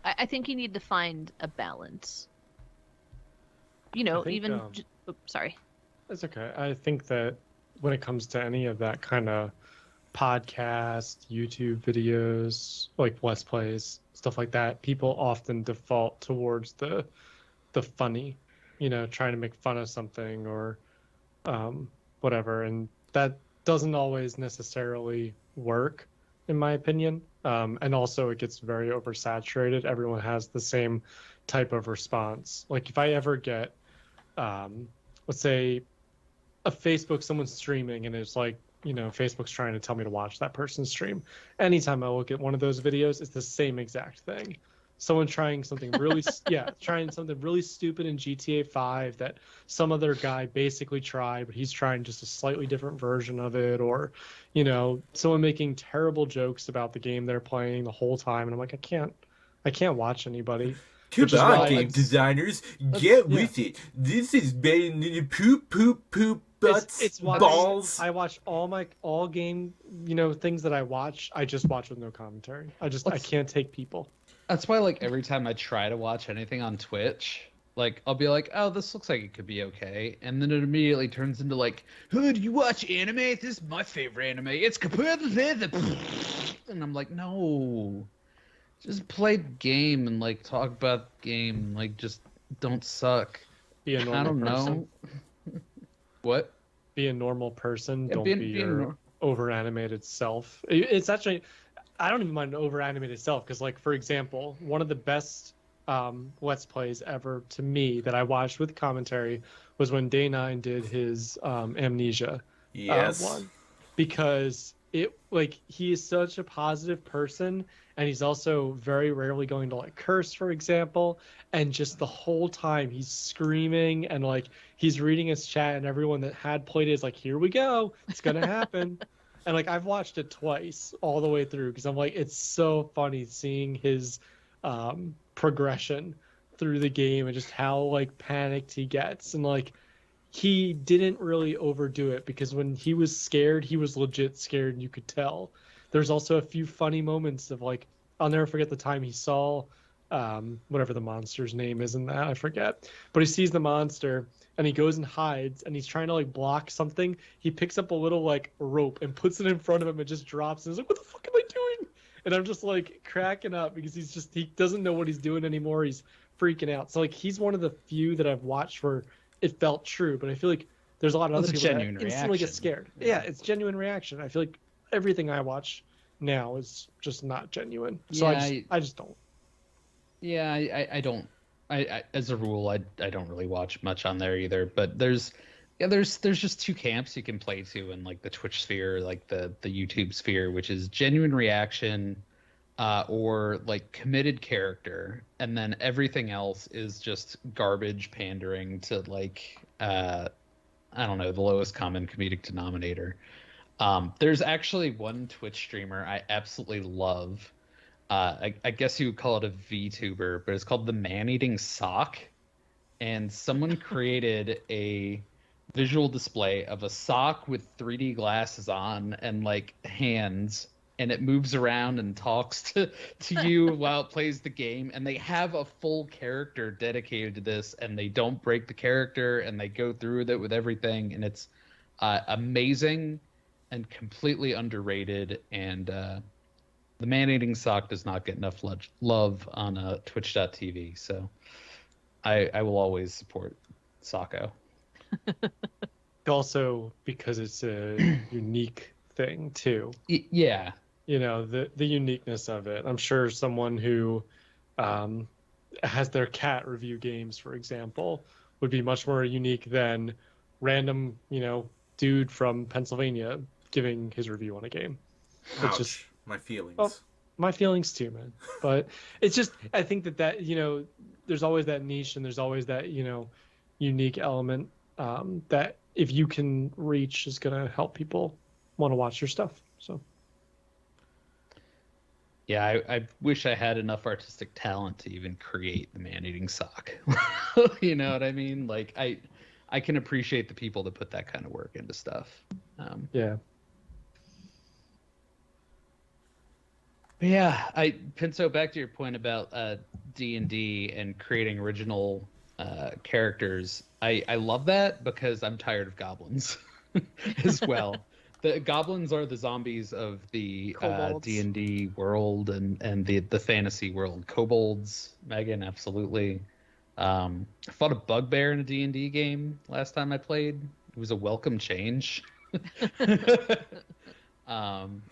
I think you need to find a balance. You I know, think even. Sorry. it's okay. I think that when it comes to any of that kind of podcast, YouTube videos, like Let's Plays, stuff like that, people often default towards the funny, trying to make fun of something or whatever, and that doesn't always necessarily work, in my opinion. And also, it gets very oversaturated. Everyone has the same type of response. Like if I ever get, let's say, a Facebook, someone's streaming, and it's like, Facebook's trying to tell me to watch that person's stream. Anytime I look at one of those videos, it's the same exact thing. Someone trying something really, trying something really stupid in GTA 5 that some other guy basically tried, but he's trying just a slightly different version of it, or, someone making terrible jokes about the game they're playing the whole time, and I'm like, I can't watch anybody. Come Which is on, why game it's designers, that's get yeah. with it. This is better than the poop butts It's why balls. I watch all game, things that I watch. I just watch with no commentary. I can't take people. That's why, like, every time I try to watch anything on Twitch, like, I'll be like, oh, this looks like it could be okay. And then it immediately turns into, like, oh, do you watch anime? This is my favorite anime. It's and I'm like, no. Just play the game and, like, talk about the game. Like, just don't suck. Be a I normal don't person. know. What? be a normal person. Yeah, Don't be your over animated self. It's actually, I don't even mind an over animated self because, like, for example, one of the best Let's Plays ever to me that I watched with commentary was when Day9 did his Amnesia Yes. one, because it, like, he is such a positive person, and he's also very rarely going to, like, curse, for example, and just the whole time he's screaming and, like, he's reading his chat, and everyone that had played it is like, here we go, it's gonna happen. And, like, I've watched it twice all the way through because I'm like, it's so funny seeing his progression through the game and just how, like, panicked he gets. And, like, he didn't really overdo it because when he was scared, he was legit scared, and you could tell. There's also a few funny moments of, like, I'll never forget the time he saw whatever the monster's name is in that, I forget. But he sees the monster and he goes and hides, and he's trying to, like, block something. He picks up a little, like, rope and puts it in front of him and just drops it. He's like, what the fuck am I doing? And I'm just, like, cracking up because he doesn't know what he's doing anymore. He's freaking out. So, like, he's one of the few that I've watched where it felt true, but I feel like there's a lot of other people that instantly get scared. Yeah, it's genuine reaction. I feel like everything I watch now is just not genuine. So I just don't. Yeah, I don't. I as a rule, I don't really watch much on there either. But there's just two camps you can play to in, like, the Twitch sphere, like the YouTube sphere, which is genuine reaction, or, like, committed character, and then everything else is just garbage pandering to, like, I don't know, the lowest common comedic denominator. There's actually one Twitch streamer I absolutely love. I guess you would call it a VTuber, but it's called the Man-Eating Sock. And someone created a visual display of a sock with 3D glasses on and, like, hands, and it moves around and talks to you while it plays the game. And they have a full character dedicated to this, and they don't break the character, and they go through with it with everything. And it's amazing and completely underrated. And the Man-Eating Sock does not get enough love on Twitch.tv. So I will always support Socko. Also, because it's a unique thing too. Yeah. You know, the uniqueness of it. I'm sure someone who has their cat review games, for example, would be much more unique than random, you know, dude from Pennsylvania giving his review on a game. Ouch. It's just My feelings. Oh, my feelings too, man. But it's just, I think that, you know, there's always that niche and there's always that, you know, unique element that if you can reach is going to help people want to watch your stuff. So. Yeah, I wish I had enough artistic talent to even create the Man-Eating Sock. You know what I mean? Like, I can appreciate the people that put that kind of work into stuff. Yeah. Yeah, Pinso, back to your point about D&D and creating original characters. I love that because I'm tired of goblins as well. The goblins are the zombies of the D&D world and the fantasy world. Kobolds, Megan, absolutely. I fought a bugbear in a D&D game last time I played. It was a welcome change.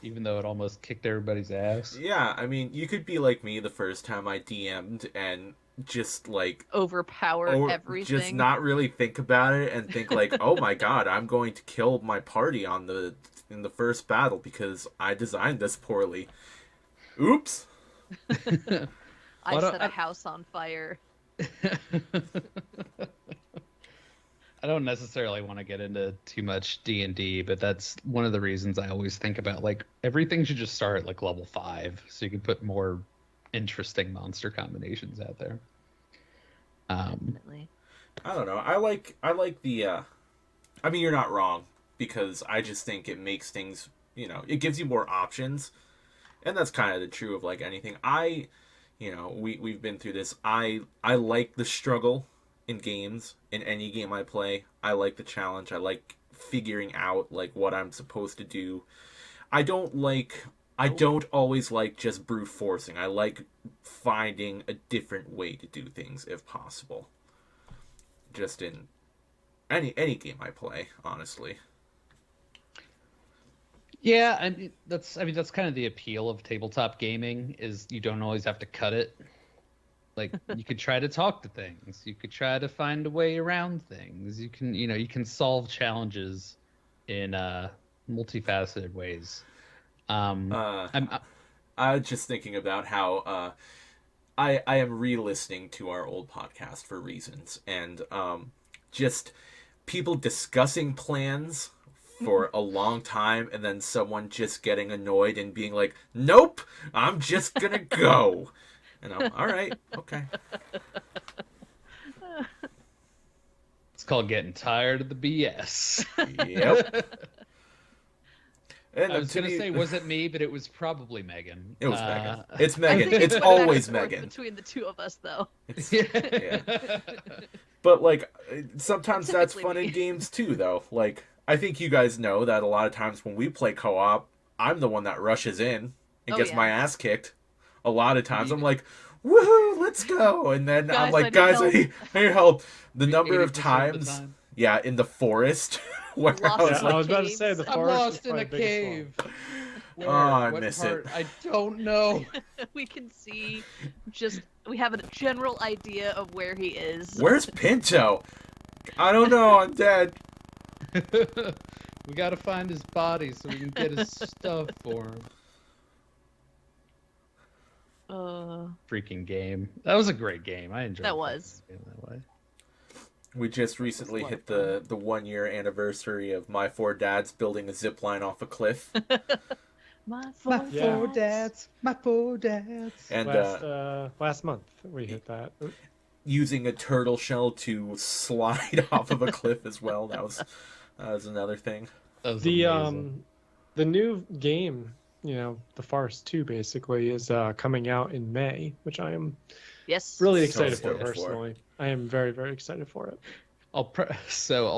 Even though it almost kicked everybody's ass. Yeah, I mean, you could be like me the first time I DM'd and just, like, overpower everything. Just not really think about it and think, like, oh my god, I'm going to kill my party in the first battle because I designed this poorly. Oops. I set a house on fire. I don't necessarily want to get into too much D&D, but that's one of the reasons I always think about, like, everything should just start at, like, level 5 so you can put more interesting monster combinations out there. Definitely. I don't know. I like the I mean, you're not wrong, because I just think it makes things, you know, it gives you more options. And that's kind of the true of, like, anything. You know, we've been through this. I like the struggle in games, in any game I play. I like the challenge. I like figuring out, like, what I'm supposed to do. I don't always like just brute forcing. I like finding a different way to do things if possible. Just in any game I play, honestly. Yeah, that's kind of the appeal of tabletop gaming is you don't always have to cut it. Like you could try to talk to things, you could try to find a way around things. You can solve challenges in multifaceted ways. Uh, I'm I was just thinking about how I am re-listening to our old podcast for reasons, and just people discussing plans for a long time, and then someone just getting annoyed and being like, "Nope, I'm just gonna go," and I'm all right, okay. It's called getting tired of the BS. Yep. And I was to gonna me, say, was it me? But it was probably Megan. it was Megan. It's I Megan. think It's went back and always forth Megan. between the two of us, though. It's, yeah. But like sometimes that's Typically fun in me. games too, though. Like I think you guys know that a lot of times when we play co-op, I'm the one that rushes in and Oh, gets yeah. my ass kicked. A lot of times You- I'm like, "Woohoo, let's go!" And then I'm Guys, like, I need "Guys, help." I need help." The number 80% of of the times, time. yeah, in the forest, where Lost I Yeah, was in I like, was about to say caves. the I'm forest is lost in probably a the biggest cave. one. Where? I What miss part? it. I don't know. We can see, we have a general idea of where he is. "Where's Pinto?" I don't know. I'm dead. We gotta find his body so we can get his stuff for him. Freaking game. That was a great game. I enjoyed That playing was. the game that way. We just recently lot hit of the 1 year anniversary of my four dads building a zip line off a cliff, My My four Yeah. four dads. dads. My four dads. and Last month we hit that. using a turtle shell to slide off of a cliff as well. That was another thing. That was The amazing. the new game, the Farce 2 basically is coming out in May, which I am Yes. really So excited for excited for. personally. I am very, very excited for it. I'll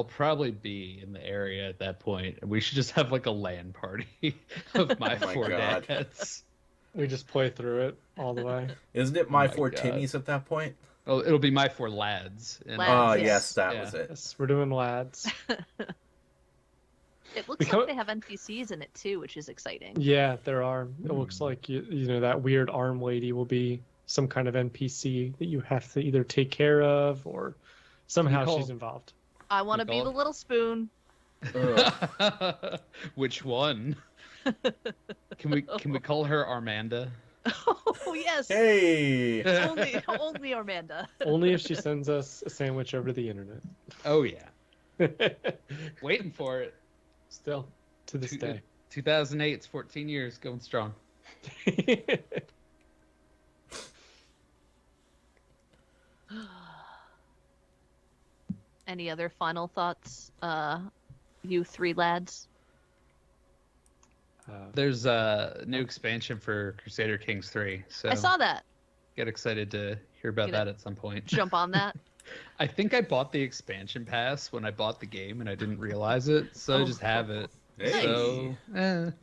probably be in the area at that point. We should just have like a LAN party of my Oh my four God. dads. We just play through it all the way. Isn't it Oh my my four God. tinnies at that point? Oh, it'll be my four lads. And Lads, Oh yes. yes, that Yeah. was it. Yes, we're doing lads. It looks Because- like they have NPCs in it too, which is exciting. Yeah, there are. It looks like that weird arm lady will be some kind of NPC that you have to either take care of or somehow call- she's involved. I want to be call the it- little spoon. Ugh. Which one? Can we call her Armanda? Oh yes. Hey. Only Armanda. Only if she sends us a sandwich over the internet. Oh yeah, waiting for it. Still, to this day. 2008. It's 14 years, going strong. Any other final thoughts, you three lads? There's a new expansion for Crusader Kings 3, so I saw that. get excited to hear about You know, that at some point. Jump on that. I think I bought the expansion pass when I bought the game and I didn't realize it, so I Oh. just have it. Hey. So,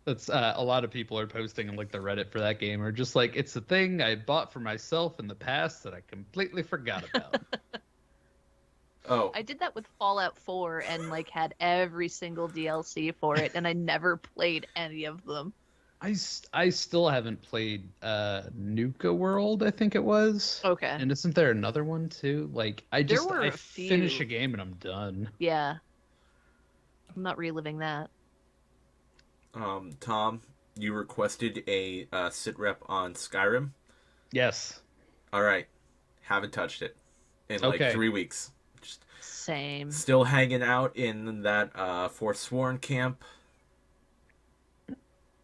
that's a lot of people are posting on like the Reddit for that game, or just like it's a thing I bought for myself in the past that I completely forgot about. Oh, I did that with Fallout 4 and had every single DLC for it, and I never played any of them. I still haven't played Nuka World, I think it was. Okay. And isn't there another one too? Like I were I a finish few. a game and I'm done. Yeah. I'm not reliving that. Tom, you requested a sit rep on Skyrim. Yes. All right, haven't touched it in Okay. 3 weeks. Just Same. still hanging out in that Forsworn camp.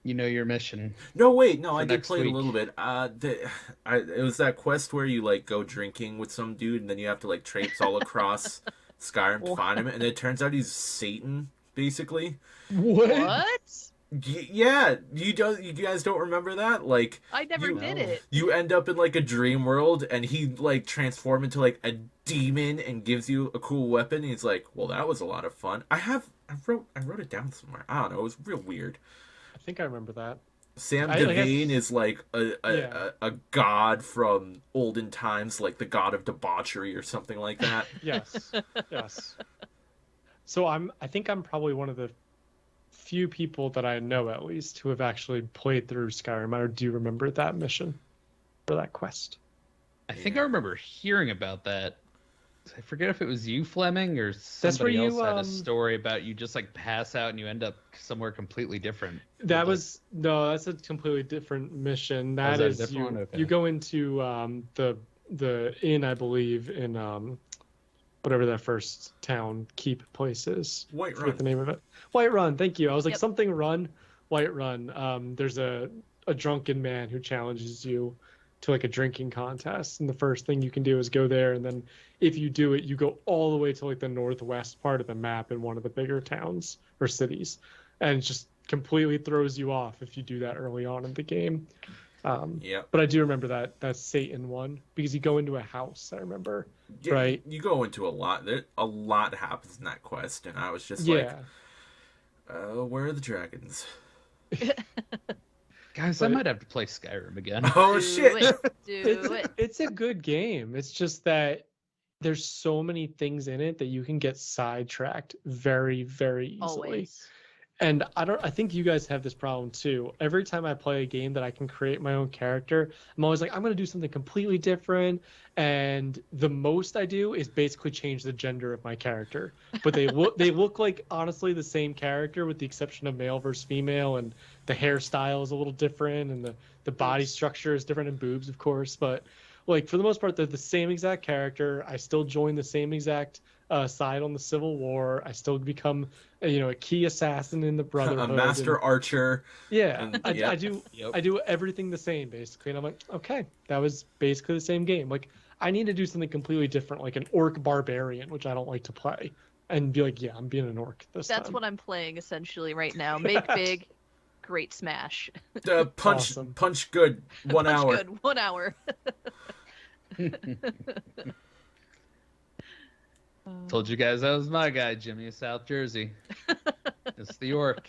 You know your mission. No, wait, no, For I did next play it a week. little bit. It was that quest where you go drinking with some dude, and then you have to traipse all across Skyrim to find him, and it turns out he's Satan, basically. What? Yeah, you guys don't remember that? I never you- did it. You end up in a dream world, and he transforms into a demon and gives you a cool weapon. And he's like, "Well, that was a lot of fun." I wrote it down somewhere. I don't know. It was real weird. I think I remember that. Sam I Devane is Yeah. a god from olden times, like the god of debauchery or something like that. Yes. Yes. So I think I'm probably one of the few people that I know, at least, who have actually played through Skyrim. I do remember that mission for that quest. I think I remember hearing about that. I forget if it was you, Fleming, or where somebody else you, had a story about you just like pass out and you end up somewhere completely different. That was that's a completely different mission. Oh, is That that a is different one? you. Okay. You go into the inn, I believe, in whatever that first town keep place is. White I forget Run. the name of it. White Run. Thank you. I was like Yep. something Run, White Run. There's a drunken man who challenges you to like a drinking contest, and the first thing you can do is go there, and then if you do it, you go all the way to like the northwest part of the map in one of the bigger towns or cities, and it just completely throws you off if you do that early on in the game. Yep. But I do remember that Satan one because you go into a house. I remember. Yeah, Right. You go into a lot. A lot happens in that quest, and I was just Yeah. where are the dragons? Guys, I might have to play Skyrim again. Oh Do shit! it. Do it. It's a good game. It's just that there's so many things in it that you can get sidetracked very, very easily. Always. And I think you guys have this problem too. Every time I play a game that I can create my own character, I'm always like, I'm going to do something completely different. And the most I do is basically change the gender of my character. But they look like honestly the same character with the exception of male versus female, and the hairstyle is a little different, and the body structure is different, and boobs, of course. But like for the most part, they're the same exact character. I still join the same exact side on the Civil War. I still become a key assassin in the Brotherhood. A master archer. Yeah, and- I yep. do. Yep. I do everything the same basically, and I'm like, okay, that was basically the same game. Like, I need to do something completely different, like an orc barbarian, which I don't like to play, and be like, yeah, I'm being an orc this time. That's what I'm playing essentially right now. Make big, great smash. Punch Awesome. punch good. 1 Punch hour. good. 1 hour. Told you guys that was my guy, Jimmy of South Jersey. It's the orc.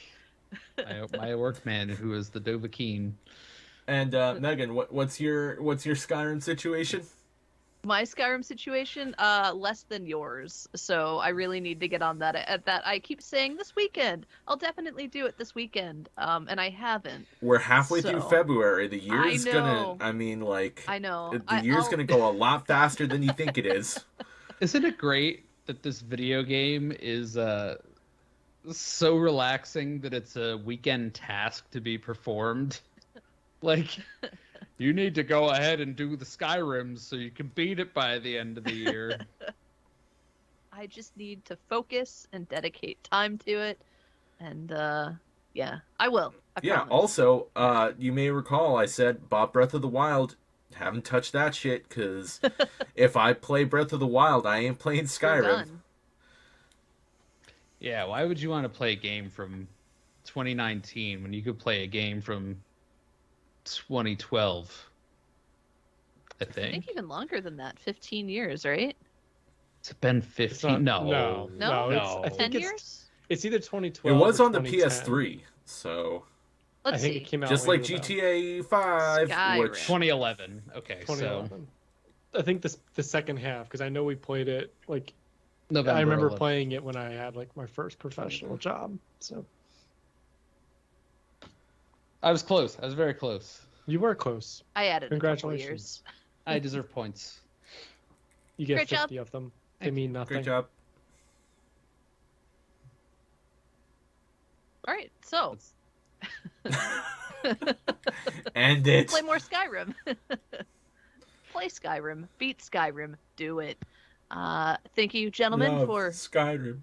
My orc man who is the Dovahkiin. And Megan, what's your Skyrim situation? My Skyrim situation, less than yours. So I really need to get on that. At that, I keep saying this weekend. I'll definitely do it this weekend. And I haven't. We're halfway through So, February. The year's I know. gonna. I mean, like. I know. The year's gonna go a lot faster than you think it is. Isn't it great that this video game is so relaxing that it's a weekend task to be performed? Like, you need to go ahead and do the Skyrim so you can beat it by the end of the year. I just need to focus and dedicate time to it. And yeah, I will. I Yeah. promise. Also, you may recall I said bought Breath of the Wild. Haven't touched that shit because if I play Breath of the Wild, I ain't playing We're Skyrim. done. Yeah, why would you want to play a game from 2019 when you could play a game from 2012? I I think. think even longer than that. 15 years, right? It's been It's 15. not- No. No? I think 10 it's years? it's either It 2012. was or on the 2010. PS3, so Let's I think see. it came out just like later, though. GTA 5, Skyrim. which 2011. Okay, so 2011. I think the second half, because I know we played it like November. I remember 11th. playing it when I had like my first professional job. So I was close. I was very close. you were close. I added a couple Congratulations. years. I deserve points. You get Great job. 50 of them. They Thank mean nothing. great job. All right, so And it. play more Skyrim. Play Skyrim. Beat Skyrim. Do it. Thank you, gentlemen, Love for. Skyrim.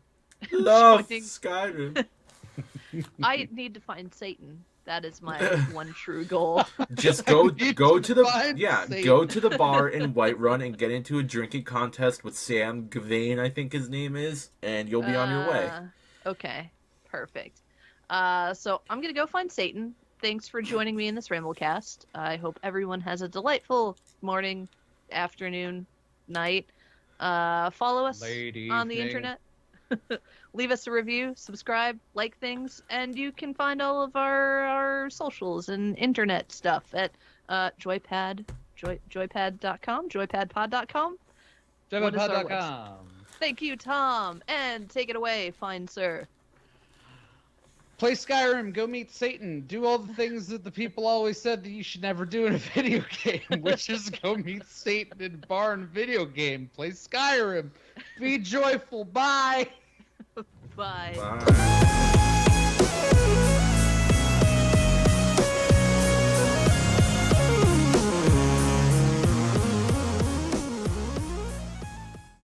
Love joining. Skyrim. I need to find Satan. That is my one true goal. Just go You to should the find Satan. go to the bar in Whiterun and get into a drinking contest with Sam Gavain, I think his name is, and you'll be on your way. Okay, perfect. So I'm gonna go find Satan. Thanks for joining me in this Ramblecast. I hope everyone has a delightful morning, afternoon, night. Follow us Late on the evening. internet. Leave us a review, subscribe, like things, and you can find all of our socials and internet stuff at JoyPad, joypad.com, joypadpod.com. What is our JoyPad.com. Thank you, Tom, and take it away, fine sir. Play Skyrim, go meet Satan, do all the things that the people always said that you should never do in a video game, which is go meet Satan in a bar in a video game. Play Skyrim. Be joyful. Bye. Bye. Bye.